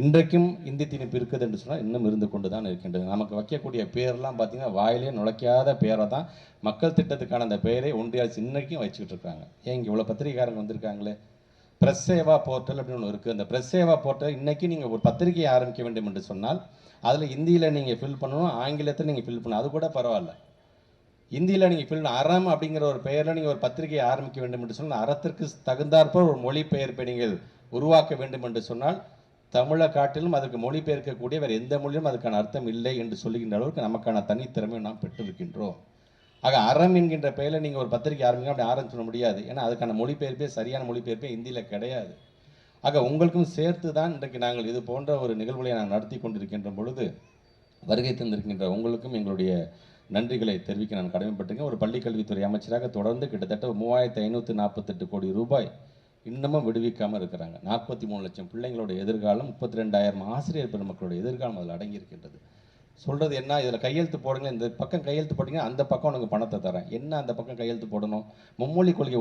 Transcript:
இன்றைக்கும் இந்தி திணிப்பு இருக்குது என்று சொன்னால் இன்னும் இருந்து கொண்டு தான் இருக்கின்றது. நமக்கு வைக்கக்கூடிய பேர்லாம் பார்த்தீங்கன்னா வாயிலே நுழைக்காத பேரை தான் மக்கள் திட்டத்துக்கான அந்த பெயரை ஒன்றிய அரசு இன்னைக்கும் வச்சுக்கிட்டு இருக்காங்க. ஏன் இங்கே இவ்வளோ பத்திரிகைக்காரங்க வந்திருக்காங்களே, பிரஸ் சேவா போர்ட்டல் அப்படின்னு ஒன்று இருக்குது. அந்த பிரஸ் சேவா போர்ட்டல் இன்றைக்கி நீங்கள் ஒரு பத்திரிகையை ஆரம்பிக்க வேண்டும் என்று சொன்னால் அதில் இந்தியில் நீங்கள் ஃபில் பண்ணணும், ஆங்கிலத்தில் நீங்கள் ஃபில் பண்ணணும், அது கூட பரவாயில்ல. இந்தியில் நீங்கள் ஃபில் அறம் அப்படிங்கிற ஒரு பெயரில் நீங்கள் ஒரு பத்திரிகையை ஆரம்பிக்க வேண்டும் என்று சொன்னால் அறத்திற்கு தகுந்தாற்போல் ஒரு மொழிபெயர்ப்பை நீங்கள் உருவாக்க வேண்டும் என்று சொன்னால் தமிழை காட்டிலும் அதற்கு மொழிபெயர்க்கக்கூடிய வேறு எந்த மொழியும் அதுக்கான அர்த்தம் இல்லை என்று சொல்லுகின்ற அளவுக்கு நமக்கான தனித்திறமையை நாம் பெற்றிருக்கின்றோம். ஆக அறம் என்கின்ற பெயரில் நீங்கள் ஒரு பத்திரிகை ஆரம்பிங்க அப்படி ஆரம்பிச்சிட முடியாது. ஏன்னா அதுக்கான மொழிபெயர்ப்பே சரியான மொழிபெயர்ப்பே இந்தியில் கிடையாது. ஆக உங்களுக்கும் சேர்த்து தான் இன்றைக்கு நாங்கள் இது போன்ற ஒரு நிகழ்வுகளை நாங்கள் நடத்தி கொண்டிருக்கின்ற பொழுது வருகை தந்திருக்கின்ற உங்களுக்கும் எங்களுடைய நன்றிகளை தெரிவிக்க நான் கடமைப்பட்டிருக்கேன். ஒரு பள்ளிக்கல்வித்துறை அமைச்சராக தொடர்ந்து கிட்டத்தட்ட 3548 கோடி ரூபாய் இன்னமும் விடுவிக்காமல் இருக்கிறாங்க. 43 லட்சம் பிள்ளைங்களோட எதிர்காலம், 32,000 ஆசிரியர் பெருமக்களுடைய எதிர்காலம் அதில் அடங்கியிருக்கின்றது. சொல்கிறது என்ன, இதில் கையெழுத்து போடுங்க, இந்த பக்கம் கையெழுத்து போட்டிங்கன்னா அந்த பக்கம் உனக்கு பணத்தை தரேன். என்ன அந்த பக்கம் கையெழுத்து போடணும்? மும்மொழி கொள்கை